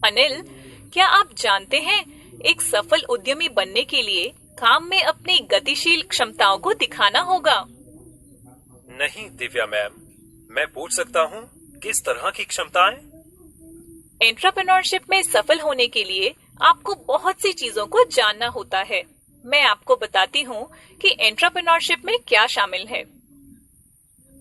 अनिल, क्या आप जानते हैं एक सफल उद्यमी बनने के लिए काम में अपनी गतिशील क्षमताओं को दिखाना होगा? नहीं दिव्या मैम, मैं पूछ सकता हूँ किस तरह की क्षमताएं? एंटरप्रेन्योरशिप में सफल होने के लिए आपको बहुत सी चीजों को जानना होता है। मैं आपको बताती हूँ कि एंटरप्रेन्योरशिप में क्या शामिल है।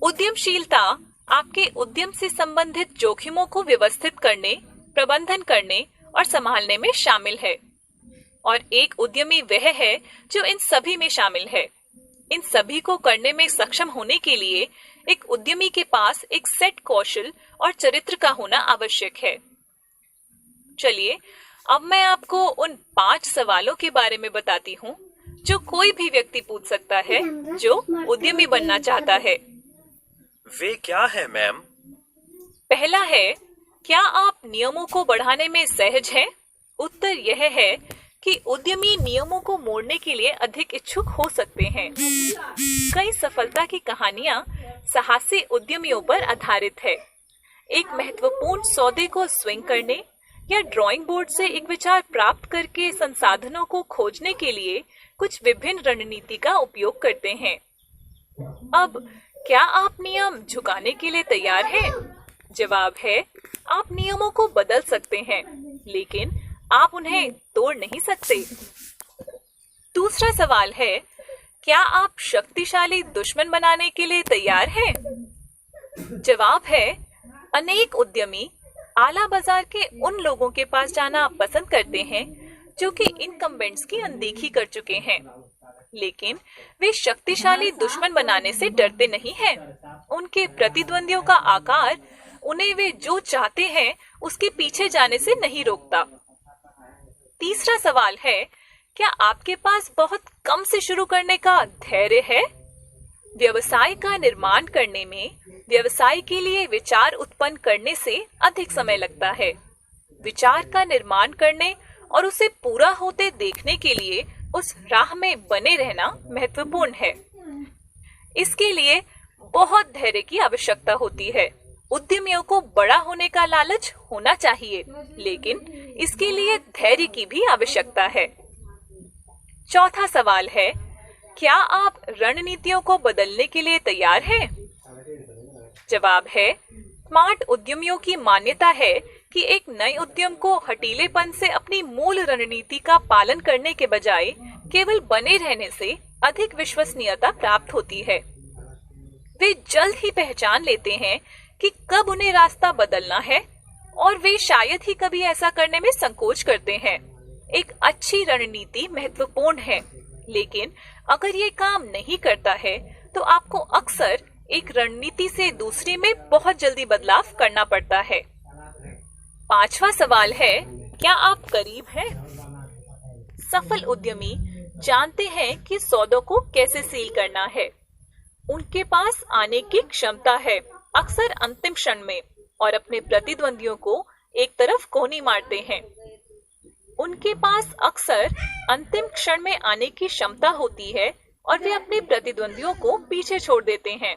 उद्यमशीलता आपके उद्यम से संबंधित जोखिमों को व्यवस्थित करने, प्रबंधन करने और संभालने में शामिल है। और एक उद्यमी वह है जो इन सभी में शामिल है। इन सभी को करने में सक्षम होने के लिए एक उद्यमी के पास एक सेट कौशल और चरित्र का होना आवश्यक है। चलिए, अब मैं आपको उन 5 सवालों के बारे में बताती हूँ जो कोई भी व्यक्ति पूछ सकता है जो उद्यमी बनना चाहता है। वे क्या है मैम? पहला है, क्या आप नियमों को बढ़ाने में सहज हैं? उत्तर यह है कि उद्यमी नियमों को मोड़ने के लिए अधिक इच्छुक हो सकते हैं। कई सफलता की कहानियां साहसी उद्यमियों पर आधारित है। एक महत्वपूर्ण सौदे को स्विंग करने या ड्राइंग बोर्ड से एक विचार प्राप्त करके संसाधनों को खोजने के लिए कुछ विभिन्न रणनीति का उपयोग करते हैं। अब क्या आप नियम झुकाने के लिए तैयार हैं? जवाब है, आप नियमों को बदल सकते हैं, लेकिन आप उन्हें तोड़ नहीं सकते। दूसरा सवाल है, क्या आप शक्तिशाली दुश्मन बनाने के लिए तैयार हैं? जवाब है, अनेक उद्यमी आला बाजार के उन लोगों के पास जाना पसंद करते हैं जो कि इनकम्बेंट्स की अनदेखी कर चुके हैं, लेकिन वे शक्तिशाली दुश्मन बनाने से डरते नहीं हैं। उनके प्रतिद्वंदियों का आकार उन्हें वे जो चाहते हैं उसके पीछे जाने से नहीं रोकता। तीसरा सवाल है, क्या आपके पास बहुत कम से शुरू करने का धैर्य है? व्यवसाय का निर्माण करने में व्यवसाय के लिए विचार उत्पन्न करने से अधिक समय लगता है। विचार का निर्माण करने और उसे पूरा होते देखने के लिए उस राह में बने रहना महत्वपूर्ण है। इसके लिए बहुत धैर्य की आवश्यकता होती है। उद्यमियों को बड़ा होने का लालच होना चाहिए, लेकिन इसके लिए धैर्य की भी आवश्यकता है। चौथा सवाल है, क्या आप रणनीतियों को बदलने के लिए तैयार हैं? जवाब है, स्मार्ट उद्यमियों की मान्यता है कि एक नए उद्यम को हठीलेपन से अपनी मूल रणनीति का पालन करने के बजाय केवल बने रहने से अधिक विश्वसनीयता प्राप्त होती है। वे जल्द ही पहचान लेते हैं कि कब उन्हें रास्ता बदलना है और वे शायद ही कभी ऐसा करने में संकोच करते हैं। एक अच्छी रणनीति महत्वपूर्ण है, लेकिन अगर ये काम नहीं करता है तो आपको अक्सर एक रणनीति से दूसरी में बहुत जल्दी बदलाव करना पड़ता है। पांचवा सवाल है, क्या आप करीब हैं? सफल उद्यमी जानते हैं कि सौदों को कैसे सील करना है। उनके पास आने की क्षमता है, अक्सर अंतिम क्षण में, और अपने प्रतिद्वंदियों को एक तरफ कोनी मारते हैं। उनके पास अक्सर अंतिम क्षण में आने की क्षमता होती है और वे अपने प्रतिद्वंदियों को पीछे छोड़ देते हैं।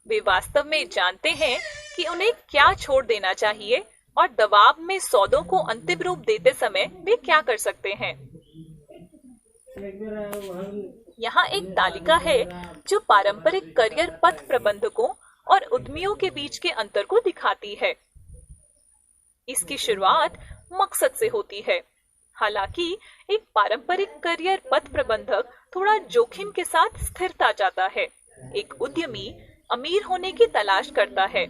वे वास्तव में जानते हैं कि उन्हें क्या छोड़ देना चाहिए और दबाव में सौदों को अंतिम रूप देते समय वे क्या कर सकते हैं। यहाँ एक तालिका है जो पारंपरिक करियर पथ प्रबंधकों और उद्यमियों के बीच के अंतर को दिखाती है। इसकी शुरुआत मकसद से होती है। हालांकि एक पारंपरिक करियर पथ प्रबंधक थोड़ा जोखिम के साथ स्थिरता चाहता है। एक उद्यमी अमीर होने की तलाश करता है,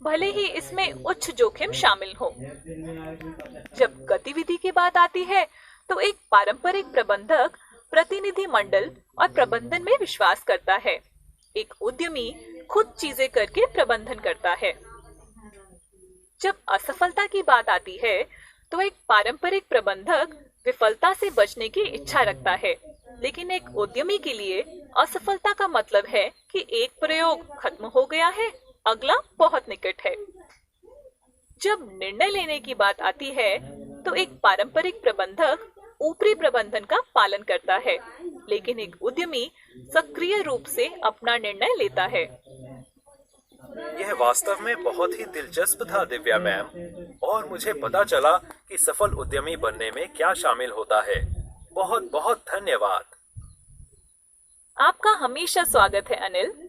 भले ही इसमें उच्च जोखिम शामिल हो। जब गतिविधि की बात आती है तो एक पारंपरिक प्रबंधक प्रतिनिधि मंडल और प्रबंधन में विश्वास करता है। एक उद्यमी खुद चीजें करके प्रबंधन करता है। जब असफलता की बात आती है तो एक पारंपरिक प्रबंधक विफलता से बचने की इच्छा रखता है, लेकिन एक उद्यमी के लिए असफलता का मतलब है कि एक प्रयोग खत्म हो गया है, अगला बहुत निकट है। जब निर्णय लेने की बात आती है तो एक पारंपरिक प्रबंधक ऊपरी प्रबंधन का पालन करता है, लेकिन एक उद्यमी सक्रिय रूप से अपना निर्णय लेता है। यह वास्तव में बहुत ही दिलचस्प था दिव्या मैम, और मुझे पता चला कि सफल उद्यमी बनने में क्या शामिल होता है। बहुत बहुत धन्यवाद। आपका हमेशा स्वागत है अनिल।